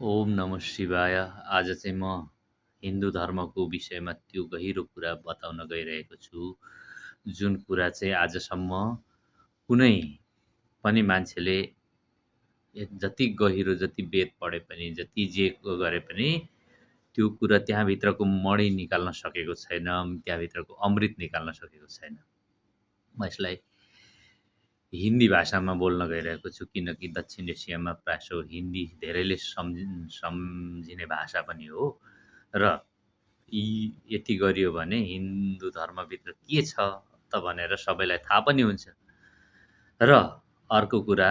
ओम नमः शिवाय। आज चाहिँ म हिन्दू धर्मको विषयमा त्यो गहिरो कुरा बताउन गइरहेको छु, जुन कुरा चाहिँ आजसम्म कुनै पनि मान्छेले जति गहिरो, जति वेद पढे पनि, जति जे गरे पनि त्यो कुरा त्यहाँभित्रको मणि निकाल्न सकेको छैन, त्यहाँभित्रको अमृत निकाल्न सकेको छैन। म यसलाई हिन्दी भाषामा बोल्न गइरहेको छु किनकि दक्षिण एसियामा प्रायःसो हिन्दी धेरैले सम्झिने भाषा पनि हो र यी यति गरियो भने हिन्दू धर्मभित्र के छ त भनेर सबैलाई थाहा पनि हुन्छ। र अर्को कुरा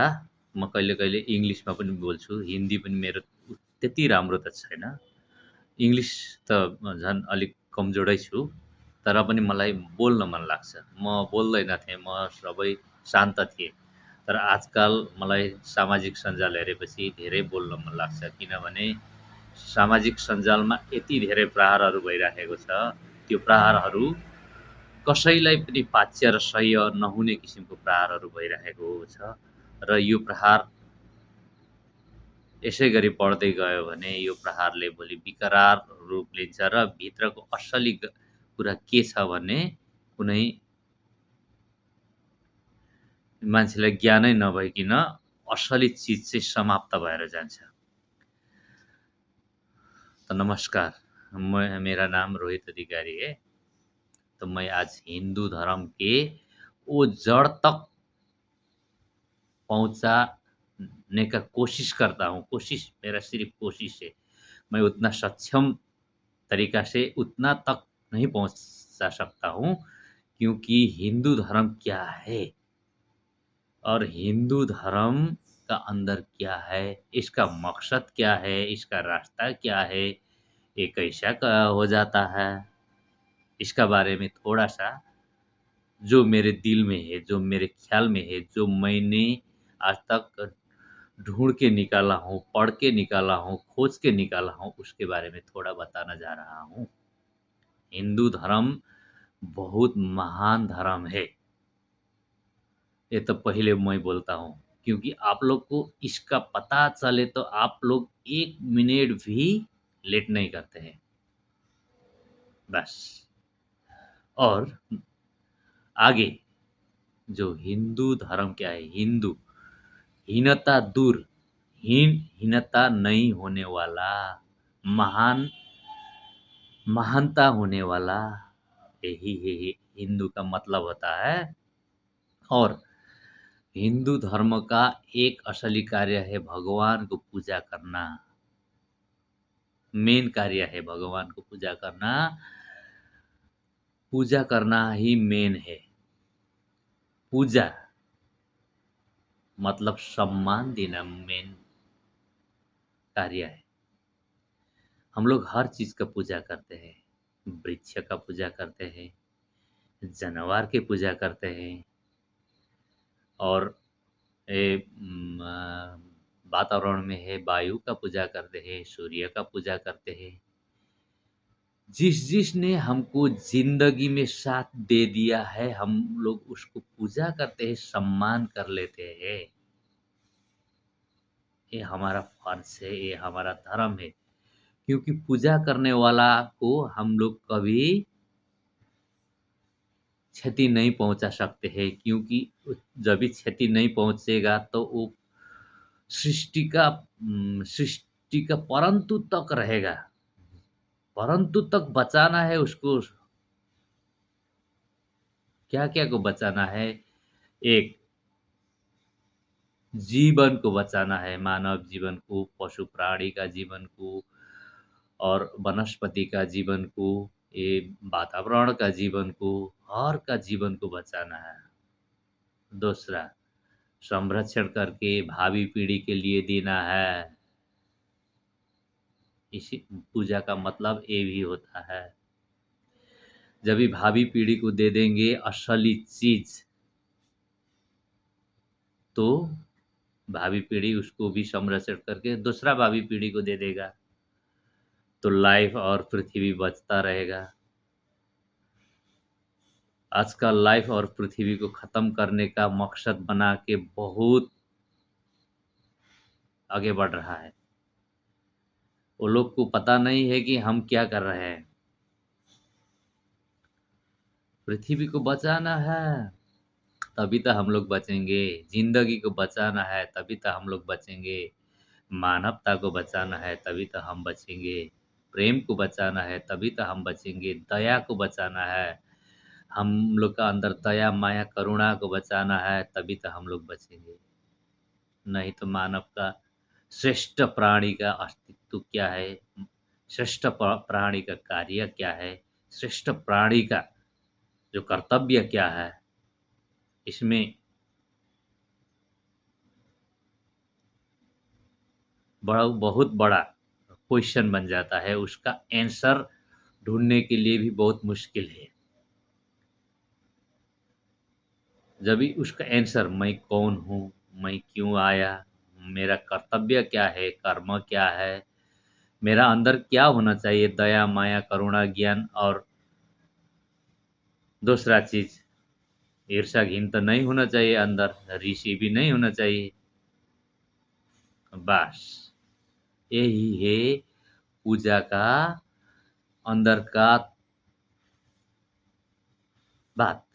म कहिले-कहिले इङ्ग्लिसमा पनि बोल्छु, हिन्दी पनि मेरो त्यति राम्रो त छैन। इङ्ग्लिस त झन् अलिक कमजोरै छु, तर पनि मलाई बोल्न मन लाग्छ। म बोल्दैन थिएँ, म सबै शान्त थिएँ। तर आजकाल मलाई सामाजिक सञ्जाल हेरेपछि धेरै बोल्न मन लाग्छ, किनभने सामाजिक सञ्जालमा यति धेरै प्रहारहरू भइराखेको छ, त्यो प्रहारहरू कसैलाई पनि पाच्य र सह्य नहुने किसिमको प्रहारहरू भइराखेको छ र यो प्रहार यसै गरी बढ्दै गयो भने यो प्रहारले भोलि विकराल रूप लिन्छ र भित्रको असली कुरा के छ भने कुनै मान्छेलाई ज्ञानै नभइकन असली चिज चाहिँ समाप्त भएर जान्छ। तो नमस्कार, मेरा नाम रोहित अधिकारी है। तो मैं आज हिंदू धर्म के वो जड़ तक पहुंचाने का कोशिश करता हूँ। कोशिश मेरा सिर्फ कोशिश है। मैं उतना सक्षम तरीका से उतना तक नहीं पहुंचा सकता हूँ, क्योंकि हिंदू धर्म क्या है और हिंदू धर्म का अंदर क्या है, इसका मकसद क्या है, इसका रास्ता क्या है, ये कैसा हो जाता है, इसका बारे में थोड़ा-सा जो मेरे दिल में है, जो मेरे ख़्याल में है, जो मैंने आज तक ढूँढ के निकाला हूँ, पढ़ के निकाला हूँ, खोज के निकाला हूँ, उसके बारे में थोड़ा बताना जा रहा हूँ। हिंदू धर्म बहुत महान धर्म है। ये तो पहले मैं बोलता हूँ, क्योंकि आप लोग को इसका पता चले तो आप लोग 1 मिनट भी लेट नहीं करते हैं, बस। और आगे जो हिंदू धर्म क्या है, हिंदू हीनता दूर, हीनता नहीं होने वाला, महान महानता होने वाला, यही हिंदू का मतलब होता है। और हिंदू धर्म का एक असली कार्य है भगवान को पूजा करना। मेन कार्य है भगवान को पूजा करना। पूजा करना ही मेन है। पूजा मतलब सम्मान देना मेन कार्य है। हम लोग हर चीज़ का पूजा करते हैं। वृक्ष का पूजा करते हैं, जानवर की पूजा करते हैं और वातावरण में है वायु का पूजा करते हैं, सूर्य का पूजा करते हैं। जिसने हमको ज़िंदगी में साथ दे दिया है, हम लोग उसको पूजा करते हैं, सम्मान कर लेते हैं। ये हमारा फ़र्ज़ है, ये हमारा धर्म है। क्योंकि पूजा करने वाला को हम लोग कभी क्षति नहीं पहुँचा सकते हैं, क्योंकि जब भी क्षति नहीं पहुँचेगा तो वो सृष्टि का परंतु तक रहेगा। परंतु तक बचाना है उसको। क्या-क्या को बचाना है? एक जीवन को बचाना है, मानव जीवन को, पशु प्राणी का जीवन को और वनस्पति का जीवन को, ये वातावरण का जीवन को, हर का जीवन को बचाना है। दूसरा, संरक्षण करके भावी पीढ़ी के लिए देना है। इसी पूजा का मतलब ये भी होता है। जब भी भावी पीढ़ी को दे देंगे असली चीज़, तो भावी पीढ़ी उसको भी संरक्षण करके दूसरा भावी पीढ़ी को दे देगा, तो लाइफ और पृथ्वी बचता रहेगा। आज का लाइफ और पृथ्वी को ख़त्म करने का मकसद बना के बहुत आगे बढ़ रहा है। वो लोग को पता नहीं है कि हम क्या कर रहे हैं। पृथ्वी को बचाना है, तभी तो हम लोग बचेंगे। ज़िंदगी को बचाना है, तभी तो हम लोग बचेंगे। मानवता को बचाना है, तभी तो हम बचेंगे। प्रेम को बचाना है, तभी तो हम बचेंगे। दया को बचाना है, हम लोग का अंदर दया, माया, करुणा को बचाना है, तभी तो हम लोग बचेंगे। नहीं तो मानव का श्रेष्ठ प्राणी का अस्तित्व क्या है? श्रेष्ठ प्राणी का कार्य क्या है? श्रेष्ठ प्राणी का जो कर्तव्य क्या है? इसमें बहुत बड़ा क्वेश्चन बन जाता है। उसका आंसर ढूँढने के लिए भी बहुत मुश्किल है। जब भी उसका आंसर मैं कौन हूँ? मैं क्यों आया? मेरा कर्तव्य क्या है? कर्म क्या है? मेरा अंदर क्या होना चाहिए? दया, माया, करुणा, ज्ञान और दूसरा चीज़ ईर्ष्या, घिन तो नहीं होना चाहिए अंदर, ऋषि भी नहीं होना चाहिए। बस यही है पूजा का अंदर का बात।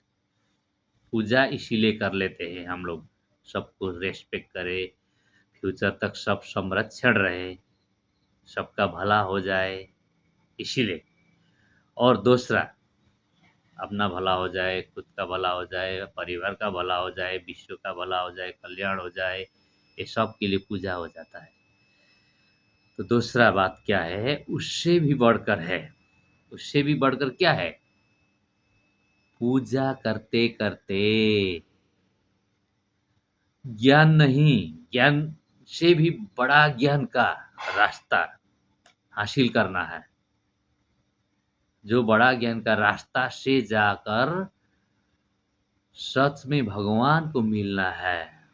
पूजा इसीलिए कर लेते हैं हम लोग, सबको रिस्पेक्ट करें, फ्यूचर तक सब संरक्षण रहे, सबका भला हो जाए, इसीलिए। और दूसरा अपना भला हो जाए, खुद का भला हो जाए, परिवार का भला हो जाए, विश्व का भला हो जाए, कल्याण हो जाए, ये सब के लिए पूजा हो जाता है। तो दूसरा बात क्या है? उससे भी बढ़कर है, उससे भी बढ़कर क्या है? पूजा करते-करते ज्ञान नहीं, ज्ञान से भी बड़ा ज्ञान का रास्ता हासिल करना है। जो बड़ा ज्ञान का रास्ता से जाकर सच में भगवान को मिलना है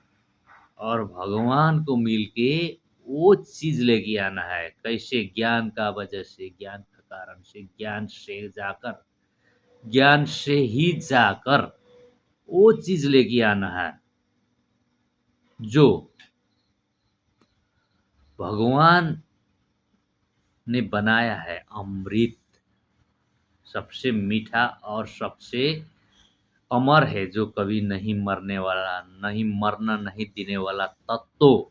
और भगवान को मिल के वो चीज़ लेके आना है। कैसे? ज्ञान का वजह से, ज्ञान का कारण से, ज्ञान से ही जाकर वो चीज़ लेके आना है जो भगवान ने बनाया है। अमृत सबसे मीठा और सबसे अमर है, जो कभी नहीं मरने वाला, नहीं मरना नहीं देने वाला तत्व,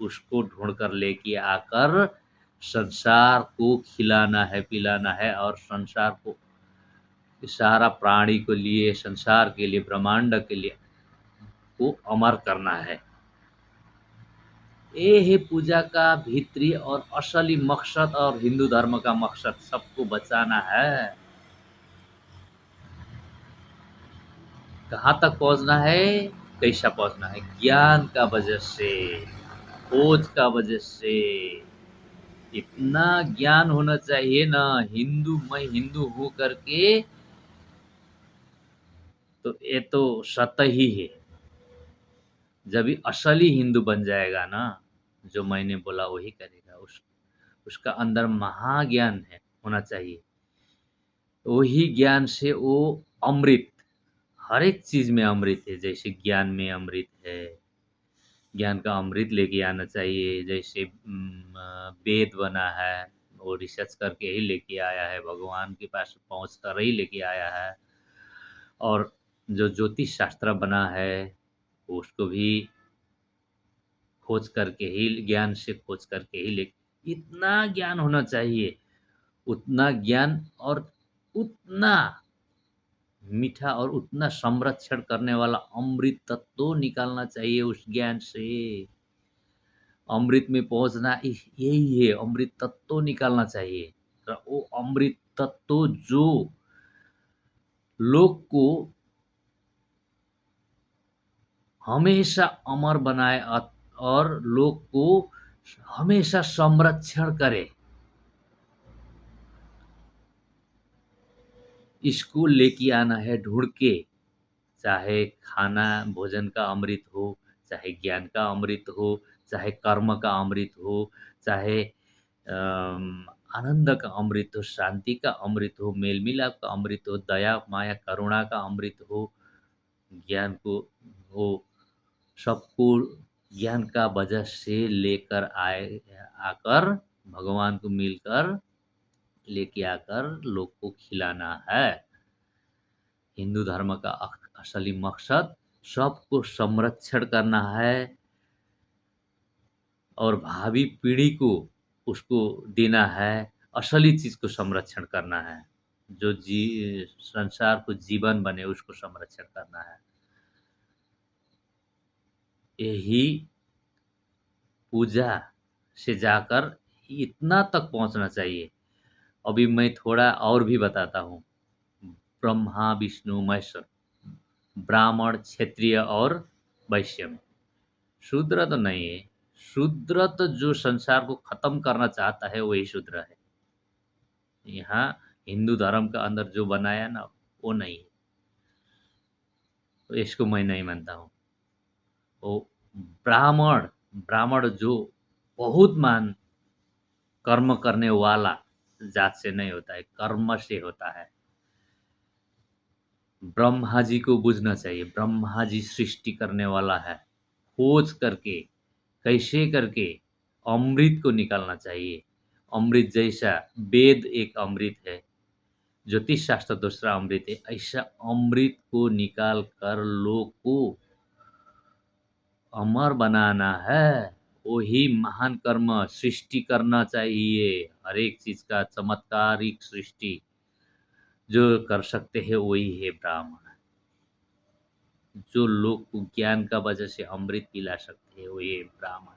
उसको ढूँढ कर लेके आकर संसार को खिलाना है, पिलाना है और संसार को, सारा प्राणी को लिए, संसार के लिए, ब्रह्मांड के लिए को अमर करना है। ये है पूजा का भीतरी और असली मकसद, और हिंदू धर्म का मकसद सबको बचाना है। कहाँ तक पहुँचना है? कैसा पहुँचना है? ज्ञान का वजह से, खोज का वजह से। इतना ज्ञान होना चाहिए ना, मैं हिंदू हूँ करके, तो ये तो सत ही है। जब ये असली हिंदू बन जाएगा ना, जो मैंने बोला वही करेगा। उसका अंदर महाज्ञान है, होना चाहिए। वही ज्ञान से वो अमृत, हर एक चीज़ में अमृत है। जैसे ज्ञान में अमृत है, ज्ञान का अमृत लेके आना चाहिए। जैसे वेद बना है, वो रिसर्च करके ही लेके आया है, भगवान के पास पहुँच कर ही लेके आया है। और जो ज्योतिष शास्त्र बना है, उसको भी खोज करके ही, ज्ञान से खोज करके ही ले, इतना ज्ञान होना चाहिए, उतना ज्ञान और उतना मीठा और उतना संरक्षण करने वाला अमृत तत्व निकालना चाहिए उस ज्ञान से। अमृत में पहुँचना यही है, अमृत तत्व निकालना चाहिए। वो अमृत तत्व जो लोग को हमेशा अमर बनाए और लोग को हमेशा संरक्षण करे। इसको लेके आना है ढूँढ के, चाहे खाना भोजन का अमृत हो, चाहे ज्ञान का अमृत हो, चाहे कर्म का अमृत हो, चाहे आनंद का अमृत हो, शांति का अमृत हो, मेल-मिलाप का अमृत हो, दया, माया, करुणा का अमृत हो, ज्ञान को हो, सबको ज्ञान का वजह से लेकर आकर भगवान को मिलकर लेके आकर लोग को खिलाना है। हिंदू धर्म का असली मकसद सबको संरक्षण करना है और भावी पीढ़ी को उसको देना है, असली चीज़ को संरक्षण करना है। जो संसार को जीवन बने उसको संरक्षण करना है। यही पूजा से जाकर इतना तक पहुँचना चाहिए। अभी मैं थोड़ा और भी बताता हूँ। ब्रह्मा, विष्णु, महेश्वर, ब्राह्मण, क्षत्रिय और वैश्य में। शूद्र तो नहीं है। शूद्र तो जो संसार को खत्म करना चाहता है वही शूद्र है। यहाँ हिंदू धर्म का अंदर जो बनाया ना वो नहीं है, तो इसको मैं नहीं मानता हूँ। वो ब्राह्मण ब्राह्मण जो बहुत मान कर्म करने वाला जात से नहीं होता है, कर्म से होता है। ब्रह्मा जी को बुझना चाहिए, ब्रह्मा जी सृष्टि करने वाला है। खोज करके कैसे करके अमृत को निकालना चाहिए। अमृत जैसा वेद एक अमृत है, ज्योतिष शास्त्र दूसरा अमृत है। ऐसा अमृत को निकाल कर लोग को अमर बनाना है। वही महान कर्म सृष्टि करना चाहिए। हर एक चीज का चमत्कारिक सृष्टि जो कर सकते हैं वही है ब्राह्मण। जो लोग को ज्ञान का वजह से अमृत पिला सकते हैं वही है ब्राह्मण।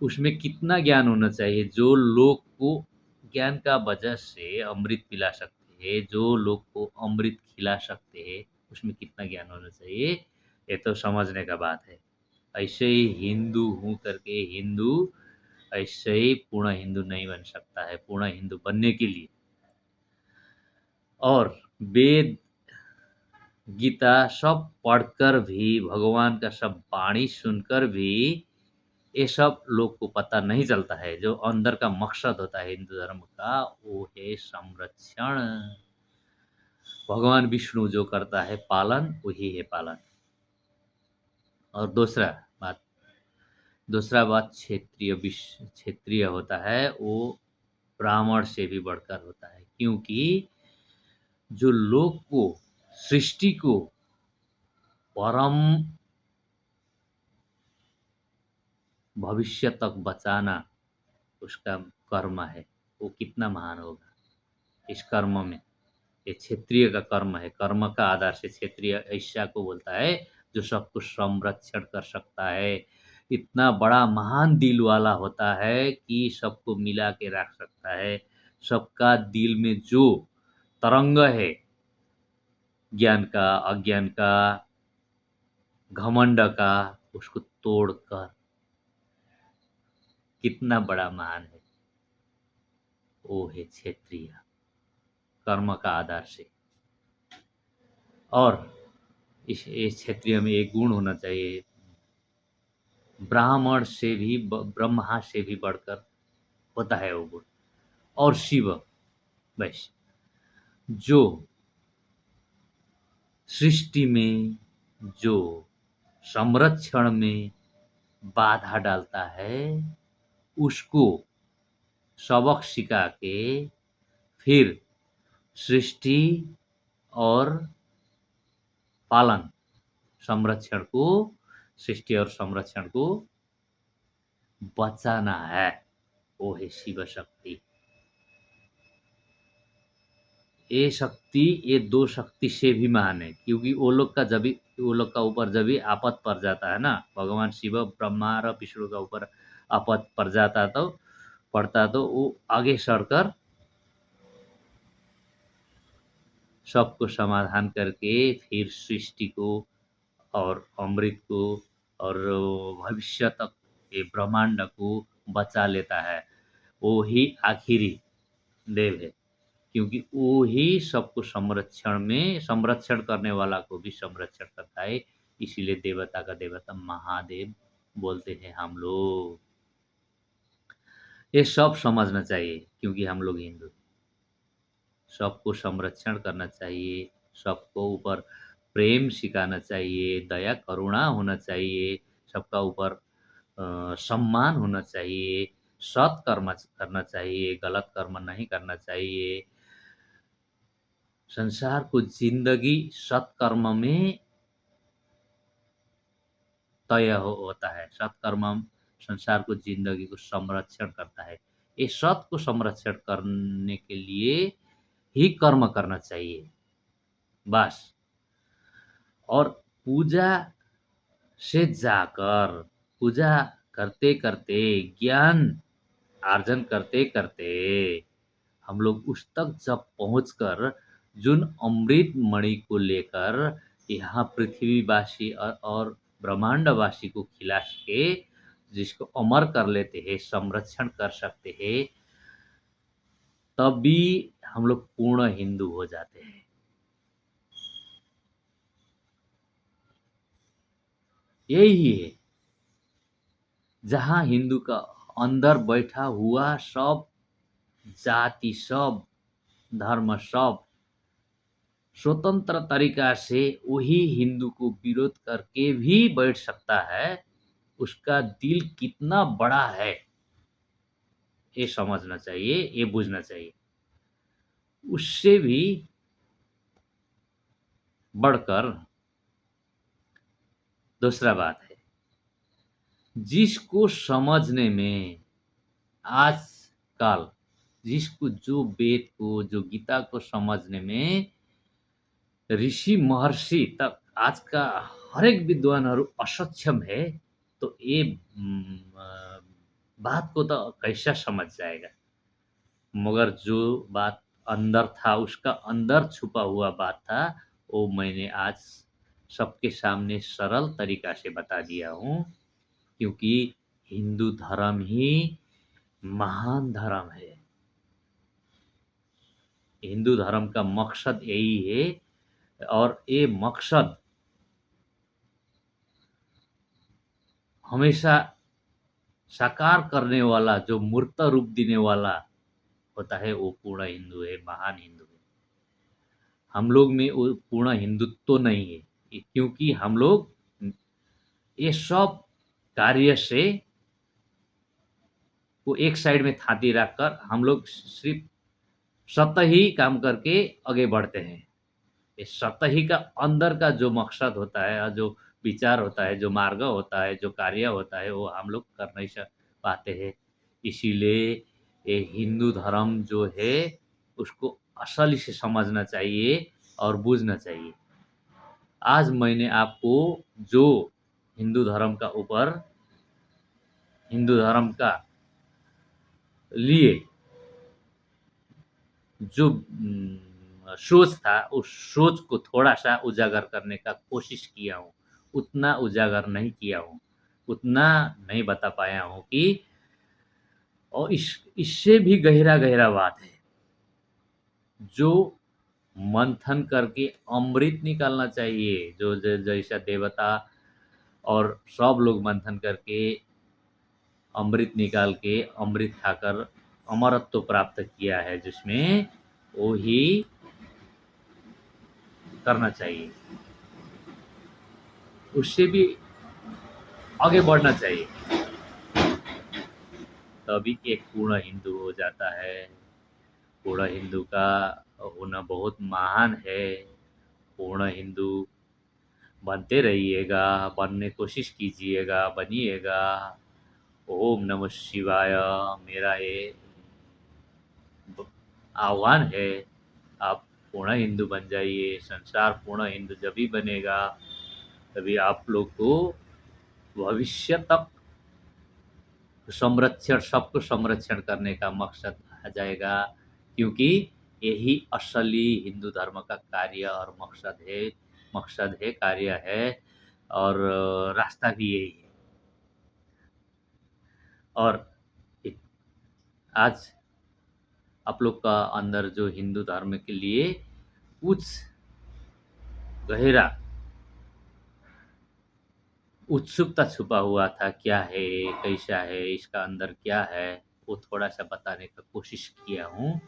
उसमें कितना ज्ञान होना चाहिए? जो लोग को ज्ञान का वजह से अमृत पिला सकते हैं, जो लोग को अमृत खिला सकते हैं, उसमें कितना ज्ञान होना चाहिए? ये तो समझने का बात है। ऐसे ही हिंदू हूँ करके हिंदू ऐसे ही पूर्ण हिंदू नहीं बन सकता है। पूर्ण हिंदू बनने के लिए और वेद, गीता सब पढ़कर भी, भगवान का सब वाणी सुनकर भी ये सब लोग को पता नहीं चलता है। जो अंदर का मकसद होता है हिंदू धर्म का वो है संरक्षण। भगवान विष्णु जो करता है पालन वही है पालन। और दूसरा बात क्षेत्रीय होता है, वो ब्राह्मण से भी बढ़कर होता है। क्योंकि जो लोग को सृष्टि को परम भविष्य तक बचाना उसका कर्म है, वो कितना महान होगा। इस कर्म में ये क्षेत्रीय का कर्म है। कर्म का आधार से क्षेत्रीय ऐसा को बोलता है जो सबको संरक्षण कर सकता है। इतना बड़ा महान दिल वाला होता है कि सबको मिला के रख सकता है। सबका दिल में जो तरंग है, ज्ञान का, अज्ञान का, घमंड का, उसको तोड़कर कितना बड़ा महान है, वो है क्षेत्रीय कर्म का आधार से। और इस क्षेत्रीय में एक गुण होना चाहिए, ब्राह्मण से भी ब्रह्मा से भी बढ़कर होता है वो गुण। और शिव वैश्य जो सृष्टि में, जो संरक्षण में बाधा डालता है, उसको सबक सिखा के फिर सृष्टि और पालन, संरक्षण को, सृष्टि और संरक्षण को बचाना है, वो है शिव शक्ति। ये दो शक्ति से भी महान है। क्योंकि वो लोग का ऊपर जब भी आपत पड़ जाता है ना, भगवान शिव ब्रह्मा और विष्णु का ऊपर आपत पड़ता तो वो आगे सड़कर सबको समाधान करके फिर सृष्टि को और अमृत को और भविष्य तक ये ब्रह्मांड को बचा लेता है। वो ही आखिरी देव है। क्योंकि वो ही सबको संरक्षण करने वाला को भी संरक्षण करता है। इसीलिए देवता का देवता महादेव बोलते हैं हम लोग। ये सब समझना चाहिए क्योंकि हम लोग हिंदू, सबको संरक्षण करना चाहिए, सबको ऊपर प्रेम सिखाना चाहिए, दया करुणा होना चाहिए, सबका ऊपर सम्मान होना चाहिए, सत् कर्म करना चाहिए, गलत कर्म नहीं करना चाहिए। संसार को ज़िंदगी सत्कर्म में तय होता है। सत्कर्म संसार को ज़िंदगी को संरक्षण करता है। ये सत को संरक्षण करने के लिए ही कर्म करना चाहिए, बस। और पूजा से जाकर, पूजा करते-करते, ज्ञान अर्जन करते-करते हम लोग उस तक जब पहुँचकर जुन अमृत मणि को लेकर यहाँ पृथ्वीवासी और ब्रह्मांडवासी को खिला के जिसको अमर कर लेते हैं, संरक्षण कर सकते हैं, तभी हम लोग पूर्ण हिंदू हो जाते हैं। यही है, जहाँ हिंदू का अंदर बैठा हुआ सब जाति, सब धर्म, सब स्वतंत्र तरीका से वही हिंदू को विरोध करके भी बैठ सकता है, उसका दिल कितना बड़ा है, ये समझना चाहिए, ये बुझना चाहिए। उससे भी बढ़कर दूसरा बात है, जिसको समझने में आजकल जिसको जो वेद को, जो गीता को समझने में ऋषि महर्षि तक आज का हरेक विद्वानहरू असक्षम है, तो ये बात को तो कैसा समझ जाएगा। मगर जो बात अंदर था, उसका अंदर छुपा हुआ बात था, वो मैंने आज सबके सामने सरल तरीका से बता दिया हूँ, क्योंकि हिंदू धर्म ही महान धर्म है। हिंदू धर्म का मकसद यही है, और ये मकसद हमेशा साकार करने वाला, जो मूर्त रूप देने वाला होता है, वो पूर्ण हिंदू है, महान हिंदू है। हम लोग में वो पूर्ण हिंदुत्व तो नहीं है, क्योंकि हम लोग ये सब कार्य से वो एक साइड में थाती रखकर हम लोग सिर्फ सतही काम करके आगे बढ़ते हैं। ये सतही का अंदर का जो मकसद होता है और जो विचार होता है, जो मार्ग होता है, जो कार्य होता है, वो हम लोग कर नहीं पाते हैं। इसीलिए ये हिंदू धर्म जो है, उसको असली से समझना चाहिए और बूझना चाहिए। आज मैंने आपको जो हिंदू धर्म का ऊपर, हिंदू धर्म का लिए जो सोच था, उस सोच को थोड़ा-सा उजागर करने का कोशिश किया हूँ। उतना उजागर नहीं किया हूँ, उतना नहीं बता पाया हूँ कि और इससे भी गहरा-गहरा बात है, जो मंथन करके अमृत निकालना चाहिए, जो जैसा देवता और सब लोग मंथन करके अमृत निकाल के, अमृत खाकर अमरत्व प्राप्त किया है जिसमें, वो ही करना चाहिए। उससे भी आगे बढ़ना चाहिए, तभी एक पूर्ण हिंदू हो जाता है। पूर्ण हिंदू का होना बहुत महान है। पूर्ण हिंदू बनते रहिएगा, बनने कोशिश कीजिएगा, बनिएगा। ओम नमः शिवाय। मेरा ये आह्वान है, आप पूर्ण हिंदू बन जाइए। संसार पूर्ण हिंदू जब भी बनेगा, तभी आप लोग को भविष्य तक संरक्षण, सबको संरक्षण करने का मकसद आ जाएगा, क्योंकि यही असली हिंदू धर्म का कार्य और मकसद है, कार्य है, और रास्ता भी यही है। और एक आज आप लोग का अंदर जो हिंदू धर्म के लिए कुछ गहरा उत्सुकता छुपा हुआ था, क्या है, कैसा है, इसका अंदर क्या है, वो थोड़ा-सा बताने का कोशिश किया हूँ।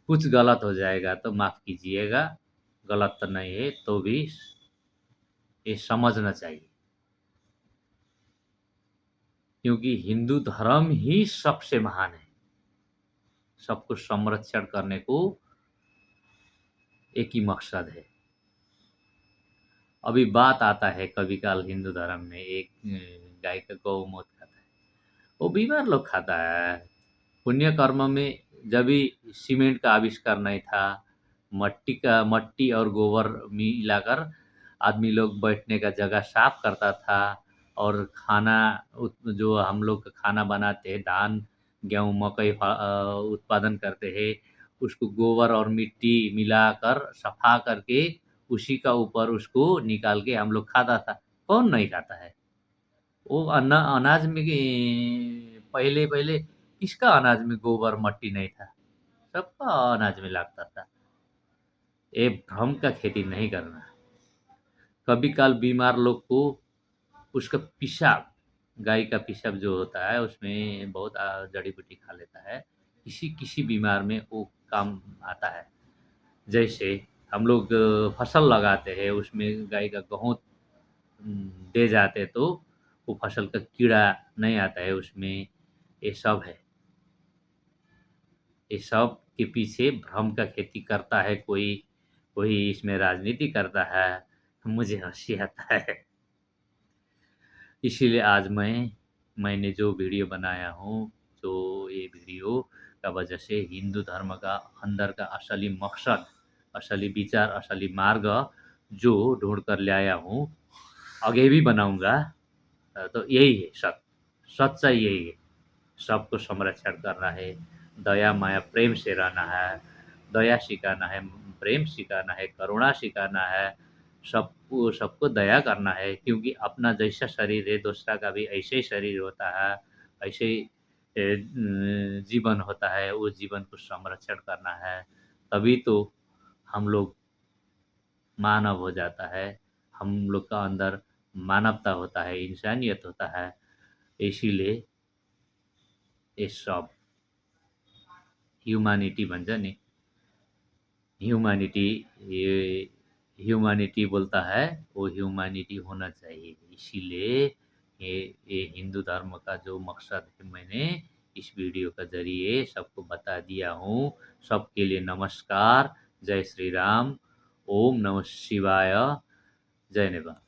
कुछ गलत हो जाएगा तो माफ़ कीजिएगा, गलत तो नहीं है, तो भी ये समझना चाहिए। क्योंकि हिंदू धर्म ही सबसे महान है। सबको संरक्षण करने को एक ही मकसद है। अभी बात आता है कभी काल हिंदू धर्म में एक गाय का गौमूत्र खाता है, वो बीमार लोग खाता है। पुण्य कर्म में जब भी सीमेंट का आविष्कार नहीं था, मट्टी और गोबर मिलाकर आदमी लोग बैठने का जगह साफ करता था और खाना जो हम लोग खाना बनाते हैं, धान गेहूँ मकई उत्पादन करते हैं, उसको गोबर और मिट्टी मिलाकर सफा करके उसी का ऊपर उसको निकाल के हम लोग खाता था। कौन नहीं खाता है? वो अनाज में पहले पहले किसका अनाज में गोबर मट्टी नहीं था? सबका अनाज में लगता था। ये भ्रम का खेती नहीं करना। कभी काल बीमार लोग को उसका पेशाब, गाय का पेशाब जो होता है उसमें बहुत जड़ी बूटी खा लेता है, किसी किसी बीमार में वो काम आता है। जैसे हम लोग फसल लगाते हैं, उसमें गाय का गहूँ दे जाते तो वो फसल का कीड़ा नहीं आता है उसमें। ये सब है। ये सब के पीछे भ्रम का खेती करता है कोई, कोई इसमें राजनीति करता है। मुझे हँसी आता है। इसीलिए आज मैंने जो वीडियो बनाया हूँ, तो ये वीडियो का वजह से हिंदू धर्म का अंदर का असली मकसद, असली विचार, असली मार्ग जो ढूँढ कर लाया हूँ, आगे भी बनाऊँगा। तो यही है सच्चाई यही है। सबको संरक्षण करना है, दया माया प्रेम से रहना है, दया सिखाना है, प्रेम सिखाना है, करुणा सिखाना है, सबको सबको दया करना है, क्योंकि अपना जैसा शरीर है दूसरा का भी ऐसे ही शरीर होता है, ऐसे ही जीवन होता है, उस जीवन को संरक्षण करना है। तभी तो हम लोग मानव हो जाता है, हम लोग का अंदर मानवता होता है, इंसानियत होता है। इसीलिए ये सब ह्यूमैनिटी भन्छ नि, ह्यूमैनिटी ये ह्यूमैनिटी बोलता है, वो ह्यूमैनिटी होना चाहिए। इसीलिए ये हिंदू धर्म का जो मकसद है मैंने इस वीडियो का ज़रिए सबको बता दिया हूँ। सबके लिए नमस्कार, जय श्री राम, ओम नमः शिवाय, जय नेपाल।